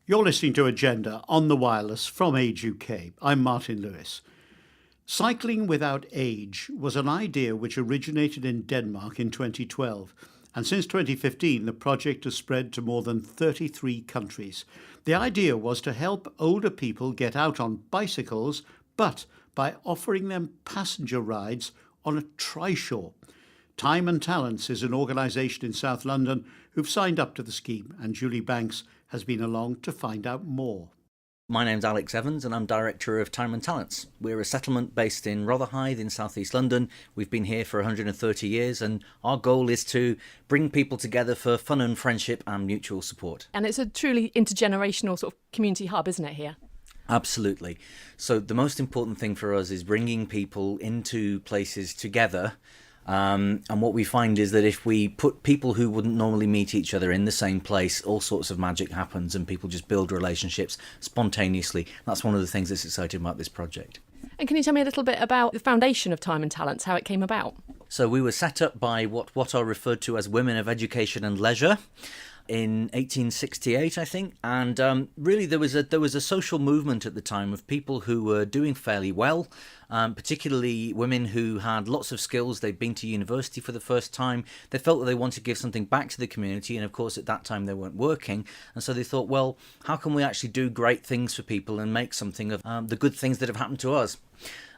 You're listening to Agenda on the Wireless from Age UK. I'm Martin Lewis. Cycling without age was an idea which originated in Denmark in 2012, and since 2015 the project has spread to more than 33 countries. The idea was to help older people get out on bicycles, but by offering them passenger rides on a trishaw. Time and Talents is an organisation in South London who've signed up to the scheme, and Julie Banks has been along to find out more. My name's Alex Evans and I'm Director of Time and Talents. We're a settlement based in Rotherhithe in South East London. We've been here for 130 years and our goal is to bring people together for fun and friendship and mutual support. And it's a truly intergenerational sort of community hub, isn't it, here? Absolutely. So the most important thing for us is bringing people into places together. And what we find is that if we put people who wouldn't normally meet each other in the same place, all sorts of magic happens and people just build relationships spontaneously. That's one of the things that's exciting about this project. And can you tell me a little bit about the foundation of Time and Talents, how it came about? So we were set up by what are referred to as Women of Education and Leisure in 1868, I think, and really there was a social movement at the time of people who were doing fairly well, particularly women who had lots of skills. They'd been to university for the first time. They felt that they wanted to give something back to the community, and of course at that time they weren't working, and so they thought, well, how can we actually do great things for people and make something of the good things that have happened to us?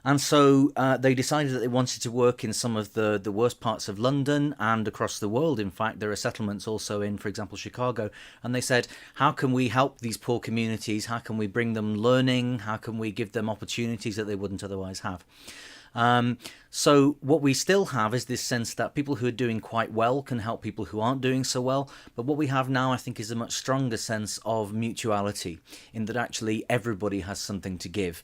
And so they decided that they wanted to work in some of the worst parts of London and across the world. In fact, there are settlements also in, for example, Chicago. And they said, how can we help these poor communities? How can we bring them learning? How can we give them opportunities that they wouldn't otherwise have? So what we still have is this sense that people who are doing quite well can help people who aren't doing so well. But what we have now, I think, is a much stronger sense of mutuality, in that actually everybody has something to give,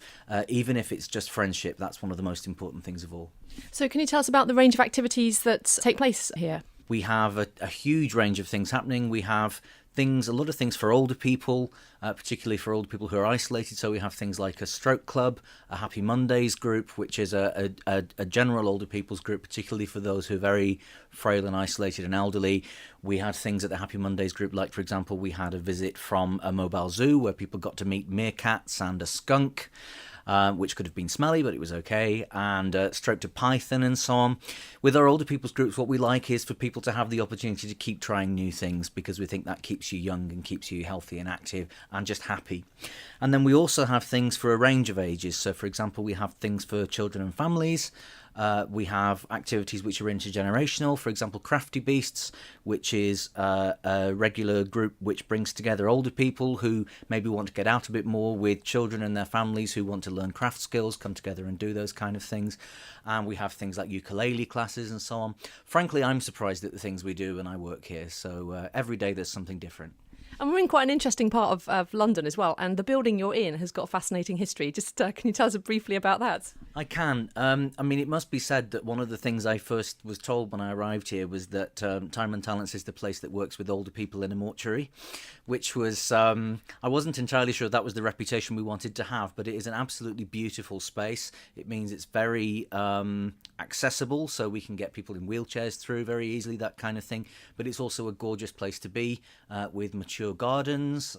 even if it's just friendship. That's one of the most important things of all. So can you tell us about the range of activities that take place here? We have a huge range of things happening. We have a lot of things for older people, particularly for older people who are isolated. So we have things like a stroke club, a Happy Mondays group, which is a general older people's group, particularly for those who are very frail and isolated and elderly. We had things at the Happy Mondays group, like, for example, we had a visit from a mobile zoo where people got to meet meerkats and a skunk. Which could have been smelly, but it was okay, and stroked a python and so on. With our older people's groups, what we like is for people to have the opportunity to keep trying new things, because we think that keeps you young and keeps you healthy and active and just happy. And then we also have things for a range of ages. So, for example, we have things for children and families. We have activities which are intergenerational, for example, Crafty Beasts, which is a regular group which brings together older people who maybe want to get out a bit more with children and their families who want to learn craft skills, come together and do those kind of things. And we have things like ukulele classes and so on. Frankly, I'm surprised at the things we do when I work here, so every day there's something different. And we're in quite an interesting part of London as well, and the building you're in has got a fascinating history. Just can you tell us briefly about that? I can. I mean, it must be said that one of the things I first was told when I arrived here was that Time and Talents is the place that works with older people in a mortuary, which was, I wasn't entirely sure that was the reputation we wanted to have, but it is an absolutely beautiful space. It means it's very accessible, so we can get people in wheelchairs through very easily, that kind of thing. But it's also a gorgeous place to be, with mature gardens.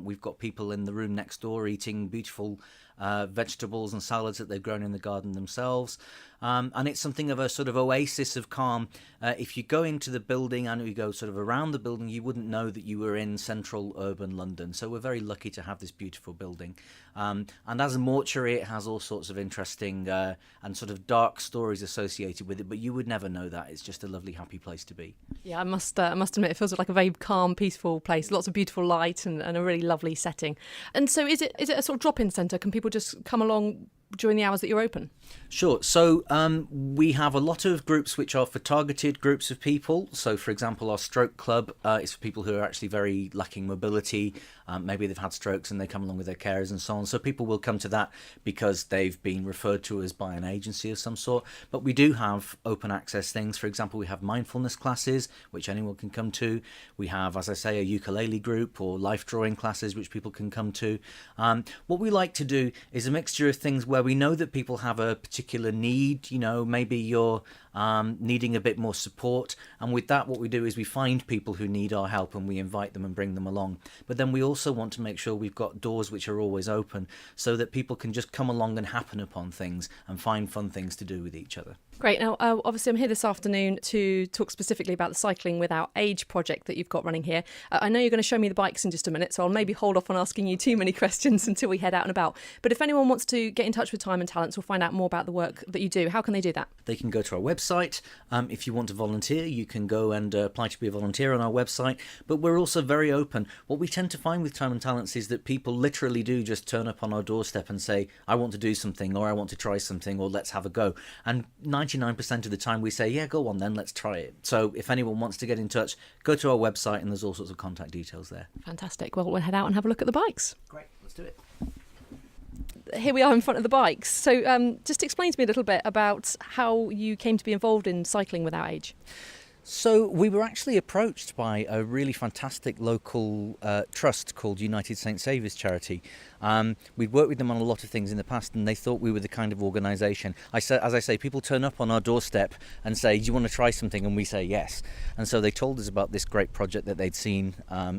We've got people in the room next door eating beautiful vegetables and salads that they've grown in the garden themselves. And it's something of a sort of oasis of calm. If you go into the building and you go sort of around the building, you wouldn't know that you were in central urban London. So we're very lucky to have this beautiful building. And as a mortuary, it has all sorts of interesting and sort of dark stories associated with it, but you would never know that. It's just a lovely, happy place to be. Yeah, I must admit, it feels like a very calm, peaceful place. Lots of beautiful light and a really lovely setting. And so is it a sort of drop-in centre? Can people just come along during the hours that you're open? Sure. So we have a lot of groups which are for targeted groups of people. So, for example, our stroke club is for people who are actually very lacking mobility. Maybe they've had strokes and they come along with their carers and so on. So people will come to that because they've been referred to us by an agency of some sort. But we do have open access things. For example, we have mindfulness classes, which anyone can come to. We have, as I say, a ukulele group or life drawing classes, which people can come to. What we like to do is a mixture of things where we know that people have a particular need. You know, maybe you're needing a bit more support. And with that, what we do is we find people who need our help and we invite them and bring them along. But then we also want to make sure we've got doors which are always open so that people can just come along and happen upon things and find fun things to do with each other. Great. Now, obviously, I'm here this afternoon to talk specifically about the Cycling Without Age project that you've got running here. I know you're going to show me the bikes in just a minute, so I'll maybe hold off on asking you too many questions until we head out and about. But if anyone wants to get in touch with Time and Talents or find out more about the work that you do, how can they do that? They can go to our website. If you want to volunteer, you can go and apply to be a volunteer on our website. But we're also very open. What we tend to find with Time and Talents is that people literally do just turn up on our doorstep and say, I want to do something, or I want to try something, or let's have a go. And 99% of the time we say, yeah, go on then, let's try it. So if anyone wants to get in touch, go to our website and there's all sorts of contact details there. Fantastic. Well, we'll head out and have a look at the bikes. Great, let's do it. Here we are in front of the bikes. So just explain to me a little bit about how you came to be involved in Cycling Without Age. So we were actually approached by a really fantastic local trust called United St Saviour's Charity. We'd worked with them on a lot of things in the past and they thought we were the kind of organisation. As I say, people turn up on our doorstep and say, do you want to try something? And we say yes. And so they told us about this great project that they'd seen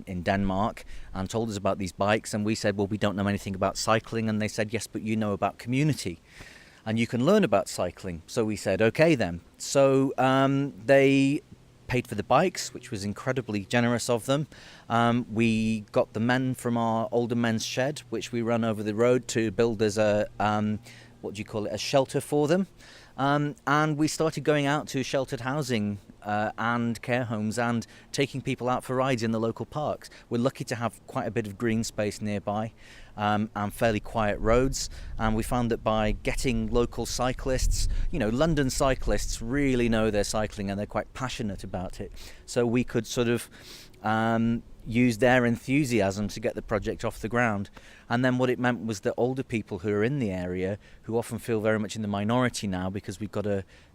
in Denmark and told us about these bikes. And we said, well, we don't know anything about cycling. And they said, yes, but you know about community. And you can learn about cycling. So we said, okay then. So they paid for the bikes, which was incredibly generous of them. We got the men from our older men's shed, which we run over the road, to build as a, a shelter for them. And we started going out to sheltered housing and care homes and taking people out for rides in the local parks. We're lucky to have quite a bit of green space nearby and fairly quiet roads. And we found that by getting local cyclists, London cyclists really know their cycling and they're quite passionate about it. So we could sort of use their enthusiasm to get the project off the ground. And then what it meant was that older people who are in the area, who often feel very much in the minority now because we've got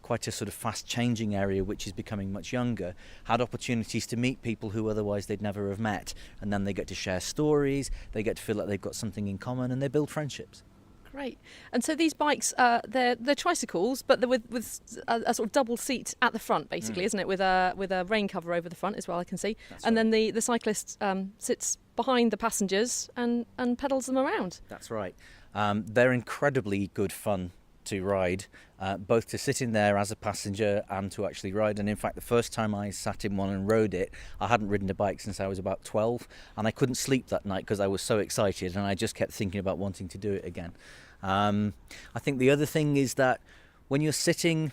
quite a sort of fast changing area which is becoming much younger, had opportunities to meet people who otherwise they'd never have met. And then they get to share stories, they get to feel like they've got something in common, and they build friendships. Great. And so these bikes, they're tricycles, but they're with a sort of double seat at the front, basically, isn't it? With a rain cover over the front as well, I can see. That's and right. Then the cyclist sits behind the passengers and pedals them around. That's right. They're incredibly good fun to ride, both to sit in there as a passenger and to actually ride. And in fact, the first time I sat in one and rode it, I hadn't ridden a bike since I was about 12, and I couldn't sleep that night because I was so excited and I just kept thinking about wanting to do it again. I think the other thing is that when you're sitting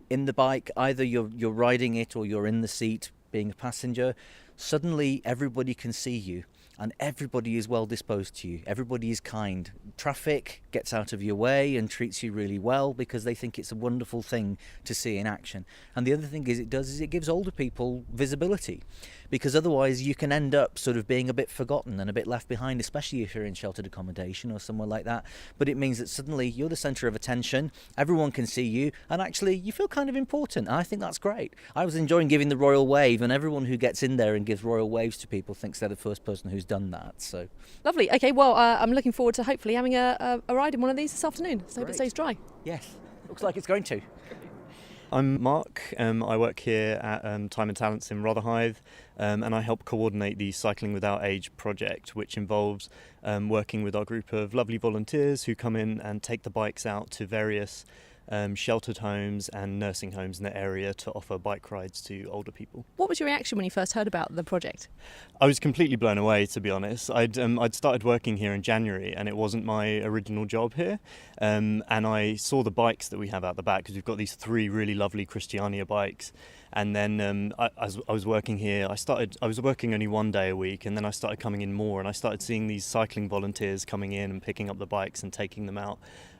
in the bike, either you're riding it or you're in the seat being a passenger, suddenly everybody can see you and everybody is well disposed to you. Everybody is kind. Traffic gets out of your way and treats you really well because they think it's a wonderful thing to see in action. And the other thing it gives older people visibility, because otherwise you can end up sort of being a bit forgotten and a bit left behind, especially if you're in sheltered accommodation or somewhere like that. But it means that suddenly you're the centre of attention, everyone can see you, and actually you feel kind of important. And I think that's great. I was enjoying giving the royal wave, and everyone who gets in there and gives royal waves to people thinks they're the first person who's done that. So lovely. Okay, well, I'm looking forward to hopefully having a ride in one of these this afternoon. So hope it stays dry. Yes, looks like it's going to. I'm Mark. I work here at Time and Talents in Rotherhithe, and I help coordinate the Cycling Without Age project, which involves working with our group of lovely volunteers who come in and take the bikes out to various sheltered homes and nursing homes in the area to offer bike rides to older people. What was your reaction when you first heard about the project? I was completely blown away, to be honest. I'd started working here in January and it wasn't my original job here, and I saw the bikes that we have out the back, because we've got these 3 really lovely Christiania bikes. And then as I was working here, I was working only 1 day a week, and then I started coming in more, and I started seeing these cycling volunteers coming in and picking up the bikes and taking them out.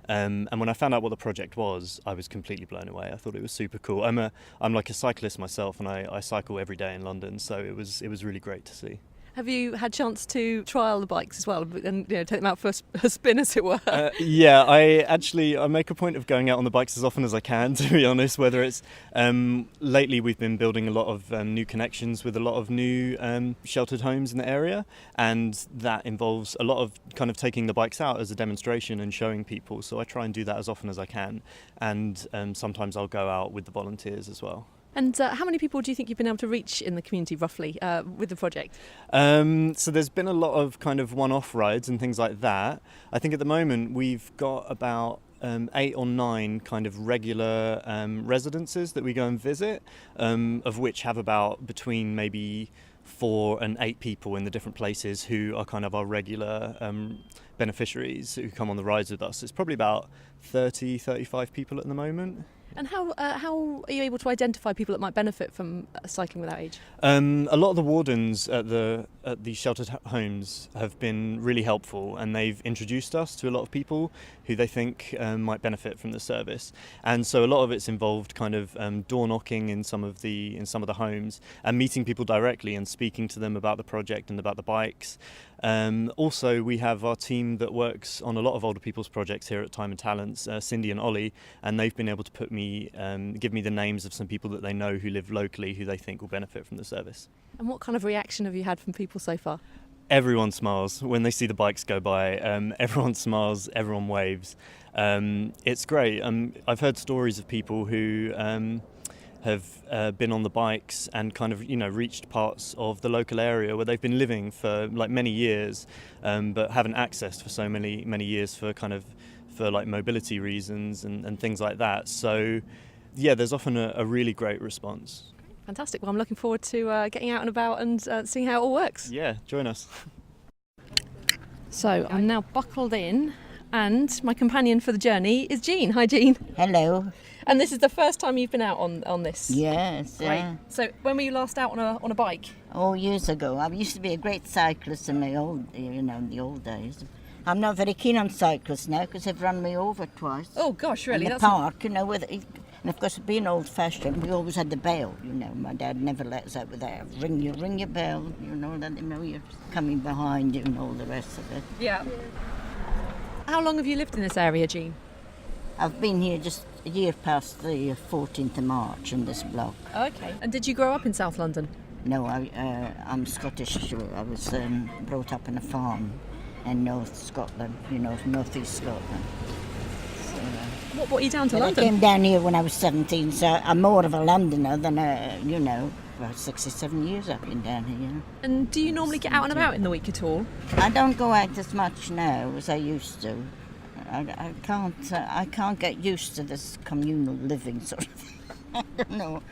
And when I found out what the project was, I was completely blown away. I thought it was super cool. I'm like a cyclist myself, and I cycle every day in London, so it was really great to see. Have you had chance to trial the bikes as well and take them out for a spin, as it were? Yeah, I make a point of going out on the bikes as often as I can, to be honest. Whether it's lately we've been building a lot of new connections with a lot of new sheltered homes in the area, and that involves a lot of kind of taking the bikes out as a demonstration and showing people. So I try and do that as often as I can, and sometimes I'll go out with the volunteers as well. And how many people do you think you've been able to reach in the community, roughly, with the project? So there's been a lot of kind of one-off rides and things like that. I think at the moment we've got about 8 or 9 kind of regular residences that we go and visit, of which have about between maybe 4 and 8 people in the different places who are kind of our regular beneficiaries who come on the rides with us. It's probably about 35 people at the moment. And how are you able to identify people that might benefit from cycling without age? A lot of the wardens at the sheltered homes have been really helpful, and they've introduced us to a lot of people who they think might benefit from the service. And so a lot of it's involved kind of door knocking in some of the homes and meeting people directly and speaking to them about the project and about the bikes. Also, we have our team that works on a lot of older people's projects here at Time and Talents, Cindy and Ollie, and they've been able to give me the names of some people that they know who live locally who they think will benefit from the service. And what kind of reaction have you had from people so far? Everyone smiles when they see the bikes go by. Everyone smiles, everyone waves. It's great. I've heard stories of people who have been on the bikes and kind of reached parts of the local area where they've been living for like many years, but haven't accessed for so many years for like mobility reasons and things like that. So yeah, there's often a really great response. Fantastic. Well, I'm looking forward to getting out and about and seeing how it all works. Yeah, join us. So I'm now buckled in, and my companion for the journey is Jean. Hi, Jean. Hello. And this is the first time you've been out on this? Yes. Right. So when were you last out on a bike? Oh, years ago. I used to be a great cyclist in the old days. I'm not very keen on cyclists now because they've run me over twice. Oh gosh, really? In the park, and of course, being old-fashioned, we always had the bell. My dad never let us out without ring your bell. Let them know you're coming behind you and all the rest of it. Yeah. How long have you lived in this area, Jean? I've been here just a year past the 14th of March in this block. Okay. And did you grow up in South London? No, I'm Scottish. I was brought up in a farm in North Scotland, North East Scotland. So, what brought you down to London? I came down here when I was 17, so I'm more of a Londoner than about 67 years I've been down here. And do you normally get out and about in the week at all? I don't go out as much now as I used to. I can't get used to this communal living sort of thing. I don't know.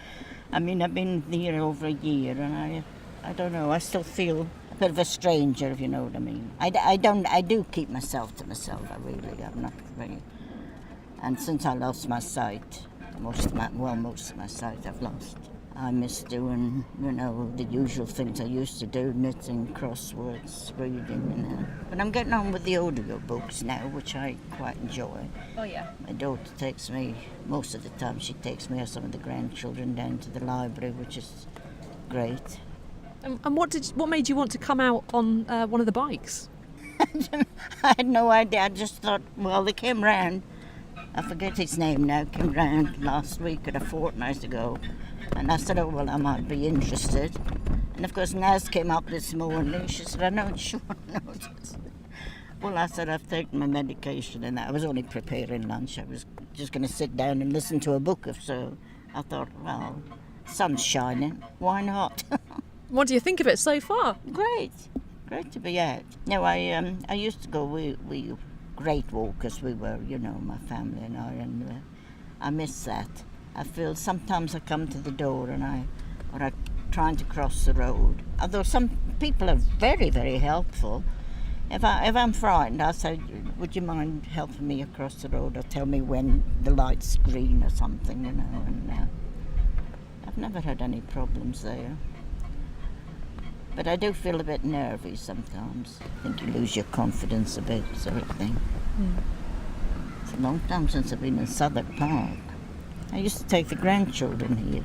I mean, I've been here over a year, and I don't know. I still feel a bit of a stranger, if you know what I mean. I do keep myself to myself. I'm not very. And since I lost my sight, most of my sight I've lost. I miss doing, the usual things I used to do, knitting, crosswords, reading, But I'm getting on with the audio books now, which I quite enjoy. Oh, yeah. My daughter takes me, most of the time, she takes me or some of the grandchildren down to the library, which is great. And what made you want to come out on one of the bikes? I had no idea. I just thought, well, they came round. I forget his name now. Came round last week or a fortnight ago. And I said, oh, well, I might be interested. And, of course, Naz came up this morning. She said, I know, sure, notice. Well, I said, I've taken my medication and I was only preparing lunch. I was just going to sit down and listen to a book or so. I thought, well, sun's shining. Why not? What do you think of it so far? Great. Great to be out. No, I used to go, we great walkers we were, my family and I miss that. I feel sometimes I come to the door and I'm trying to cross the road. Although some people are very, very helpful. If I'm frightened, I say, would you mind helping me across the road or tell me when the light's green or something, and I've never had any problems there. But I do feel a bit nervy sometimes. I think you lose your confidence a bit, sort of thing. It's a long time since I've been in Southwark Park. I used to take the grandchildren here,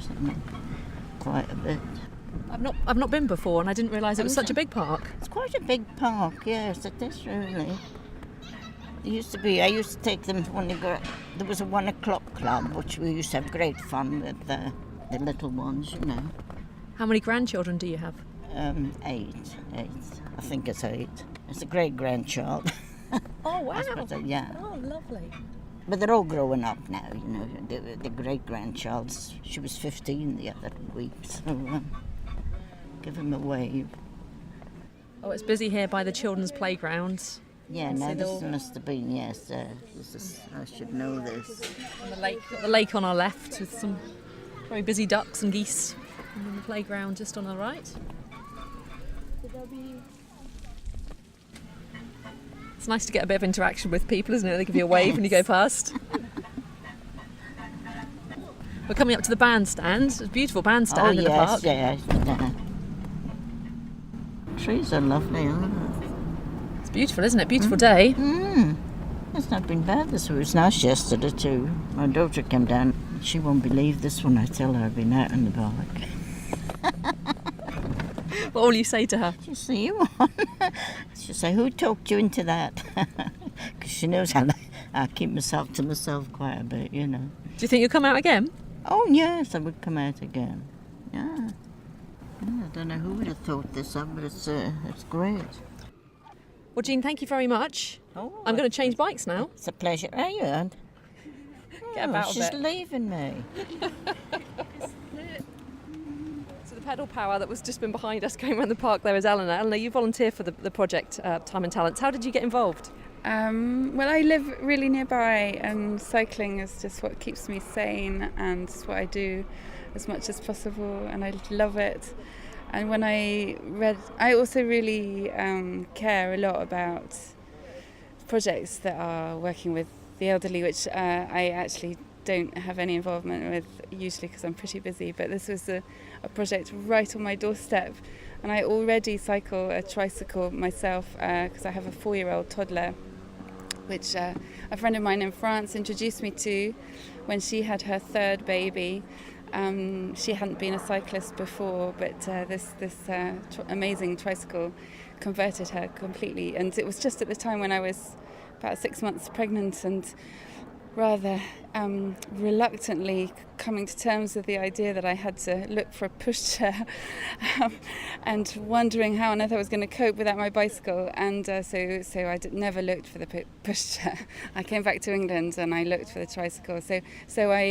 quite a bit. I've not been before, and I didn't realise it was such a big park. It's quite a big park, yes, it is really. It used to be, I used to take them when there was a 1 o'clock club, which we used to have great fun with the little ones, you know. How many grandchildren do you have? 8. I think it's 8. It's a great grandchild. Oh, wow. Yeah. Oh, lovely. But they're all growing up now, you know. The great grandchild's, she was 15 the other week, so give them a wave. Oh, it's busy here by the children's playground. Yeah, So no, they're this all- must have been, yes. I should know this. And the lake on our left with some very busy ducks and geese. And then the playground just on our right. It's nice to get a bit of interaction with people, isn't it? They give you a wave when you go past. We're coming up to the bandstand. It's a beautiful bandstand in the park. Yes. Trees are lovely, aren't they? It's beautiful, isn't it? Beautiful day. It's not been bad this week. It was nice yesterday too. My daughter came down. She won't believe this when I tell her I've been out in the park. What will you say to her? She'll say, you on? She'll say, who talked you into that? Because she knows I keep myself to myself quite a bit, you know. Do you think you'll come out again? Oh, yes, I would come out again. Yeah. I don't know who would have thought this up, but it's great. Well, Jean, thank you very much. Oh, I'm going to change bikes now. it's a pleasure. Are you? Aunt? Get about a she's bit. leaving me. So the pedal power that was just been behind us going around the park there is Eleanor. Eleanor, you volunteer for the project Time and Talents. How did you get involved? Well, I live really nearby, and cycling is just what keeps me sane, and it's what I do as much as possible, and I love it. And when I also really care a lot about projects that are working with the elderly, which I actually don't have any involvement with usually because I'm pretty busy, but this was a project right on my doorstep, and I already cycle a tricycle myself because I have a 4-year-old toddler, which a friend of mine in France introduced me to when she had her 3rd baby. She hadn't been a cyclist before, but this amazing tricycle converted her completely. And it was just at the time when I was about 6 months pregnant and rather reluctantly coming to terms with the idea that I had to look for a pushchair and wondering how on earth I was going to cope without my bicycle. And so I never looked for the pushchair. I came back to England and I looked for the tricycle. So I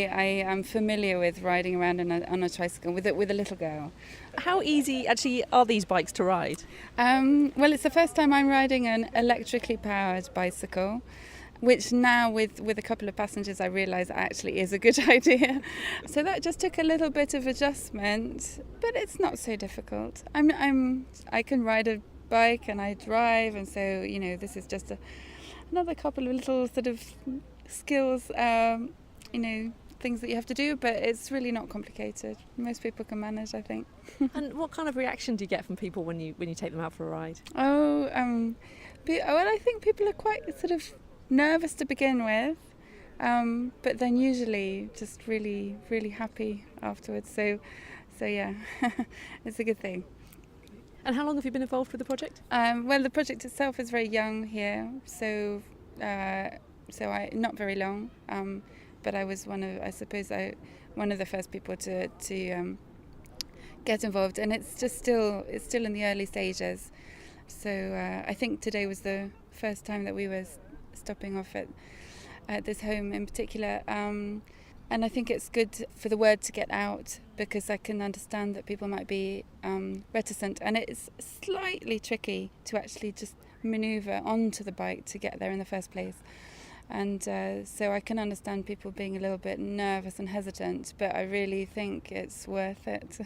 am familiar with riding around on a tricycle with a little girl. How easy actually are these bikes to ride? Well, it's the first time I'm riding an electrically powered bicycle, which now with a couple of passengers I realise actually is a good idea. So that just took a little bit of adjustment, but it's not so difficult. I can ride a bike and I drive, and so this is just another couple of little sort of skills, things that you have to do, but it's really not complicated. Most people can manage, I think. And what kind of reaction do you get from people when you take them out for a ride? Well, I think people are quite sort of nervous to begin with, but then usually just really, really happy afterwards. So yeah, it's a good thing. And how long have you been involved with the project? Well, the project itself is very young here, so I not very long. But I was one of the first people to get involved, and it's still in the early stages. So I think today was the first time that we were stopping off at this home in particular, and I think it's good for the word to get out, because I can understand that people might be reticent, and it's slightly tricky to actually just manoeuvre onto the bike to get there in the first place. And so I can understand people being a little bit nervous and hesitant, but I really think it's worth it.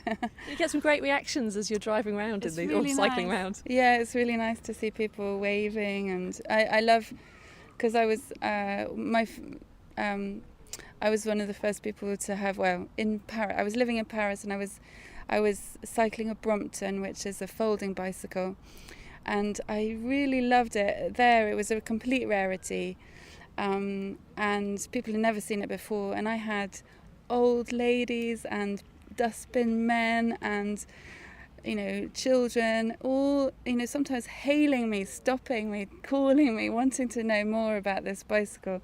You get some great reactions as you're driving around It's or really cycling nice. around. Yeah, it's really nice to see people waving, and I love, because I was I was one of the first people to have, in Paris. I was living in Paris, and I was cycling a Brompton, which is a folding bicycle, and I really loved it. There, it was a complete rarity. And people had never seen it before, and I had old ladies and dustbin men and children, all, sometimes hailing me, stopping me, calling me, wanting to know more about this bicycle.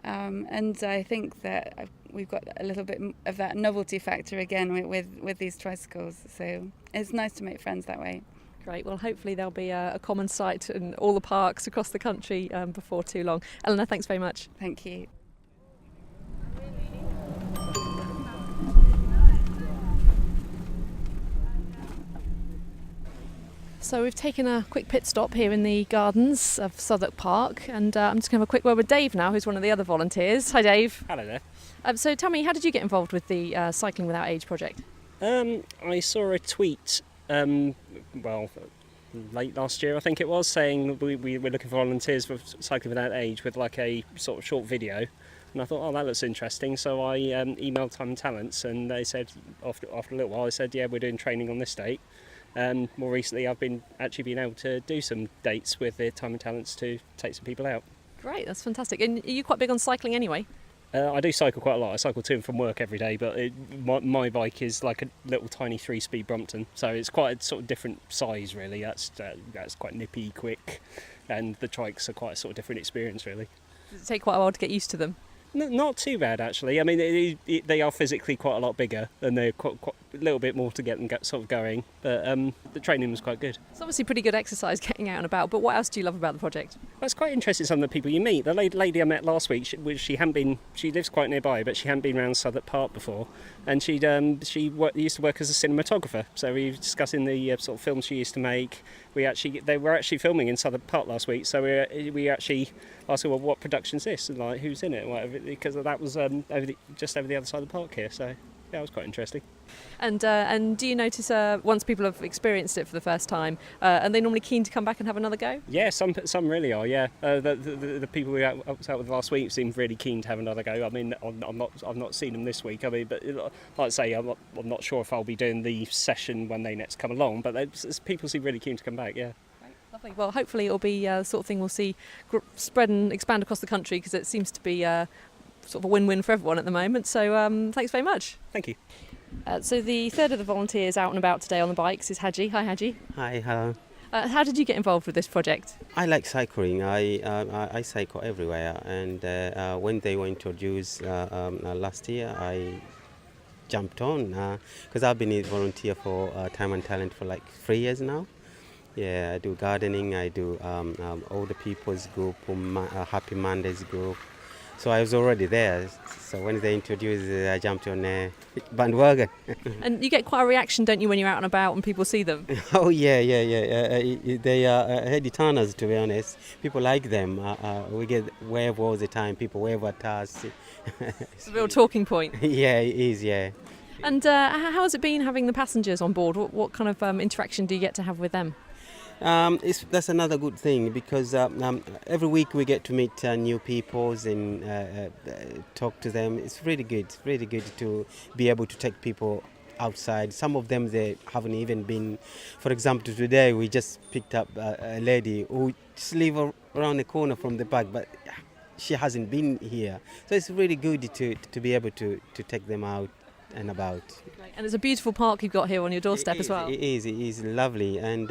And I think that we've got a little bit of that novelty factor again with these tricycles. So it's nice to make friends that way. Great. Well, hopefully there'll be a common sight in all the parks across the country before too long. Eleanor, thanks very much. Thank you. So we've taken a quick pit stop here in the gardens of Southwark Park, and I'm just going to have a quick word with Dave now, who's one of the other volunteers. Hi, Dave. Hello there. So tell me, how did you get involved with the Cycling Without Age project? I saw a tweet, late last year I think it was, saying we were looking for volunteers for Cycling Without Age with like a sort of short video. And I thought, that looks interesting. So I emailed Time and Talents, and they said, after a little while, they said, yeah, we're doing training on this date. More recently, I've been able to do some dates with the Time and Talents to take some people out. Great, that's fantastic. And are you quite big on cycling anyway? I do cycle quite a lot. I cycle to and from work every day, but my bike is like a little tiny 3-speed Brompton, so it's quite a sort of different size really. That's quite nippy, quick, and the trikes are quite a sort of different experience really. Does it take quite a while to get used to them? No, not too bad actually. I mean, they are physically quite a lot bigger, and they're quite a little bit more to get them sort of going. But the training was quite good. It's obviously pretty good exercise getting out and about. But what else do you love about the project? Well, it's quite interesting some of the people you meet. The lady I met last week, she lives quite nearby, but she hadn't been around Southwark Park before, and she used to work as a cinematographer. So we were discussing the sort of films she used to make. They were actually filming in Southwark Park last week, so we actually asked her, well, what production's this, and like who's in it, and whatever, because that was just over the other side of the park here. So yeah, it was quite interesting. And do you notice once people have experienced it for the first time, are they normally keen to come back and have another go? Yeah, some really are. Yeah, the people we was out with last week seemed really keen to have another go. I mean, I've not seen them this week. I mean, but like I say, I'm not sure if I'll be doing the session when they next come along. But people seem really keen to come back. Yeah. Lovely. Well, hopefully it'll be the sort of thing we'll see spread and expand across the country, because it seems to be sort of a win-win for everyone at the moment. So thanks very much. Thank you. So the third of the volunteers out and about today on the bikes is Heidi. Hi, Heidi. Hi, hello. How did you get involved with this project? I like cycling. I cycle everywhere, and when they were introduced last year, I jumped on because I've been a volunteer for Time and Talent for like 3 years now. Yeah, I do gardening. I do older people's group, Happy Mondays group. So I was already there. So when they introduced, I jumped on a bandwagon. And you get quite a reaction, don't you, when you're out and about and people see them? Oh yeah. They are heady turners, to be honest. People like them. We get wave all the time. People wave at us. It's a real talking point. Yeah, it is. Yeah. And how has it been having the passengers on board? What kind of interaction do you get to have with them? That's another good thing, because every week we get to meet new people and talk to them. It's really good to be able to take people outside. Some of them, they haven't even been. For example, today we just picked up a lady who just lives around the corner from the park, but she hasn't been here. So it's really good to be able to take them out and about. Great. And it's a beautiful park you've got here on your doorstep as well. It is lovely, and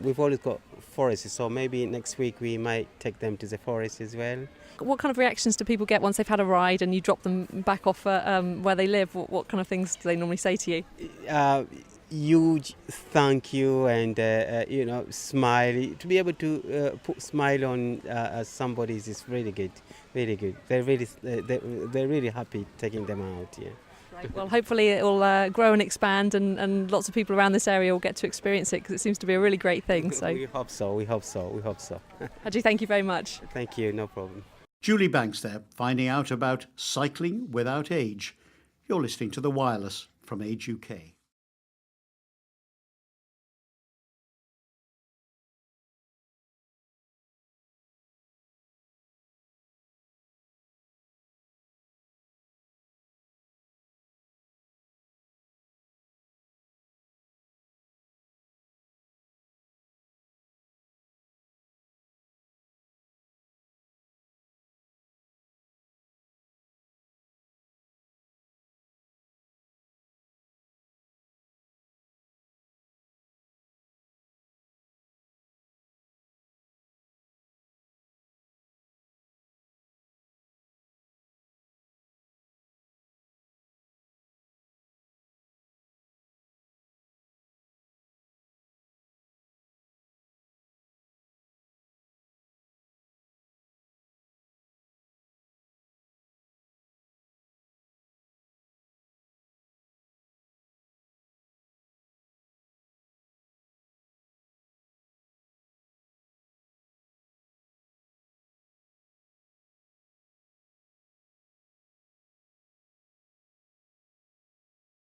we've always got forests, so maybe next week we might take them to the forest as well. What kind of reactions do people get once they've had a ride and you drop them back off where they live? What kind of things do they normally say to you? Huge thank you, and smile. To be able to put smile on somebody's is really good. They're really happy taking them out. Yeah. Right. Well, hopefully it will grow and expand, and lots of people around this area will get to experience it, because it seems to be a really great thing. So we hope so. Haji, thank you very much. Thank you. No problem. Julie Banks there, finding out about Cycling Without Age. You're listening to The Wireless from Age UK.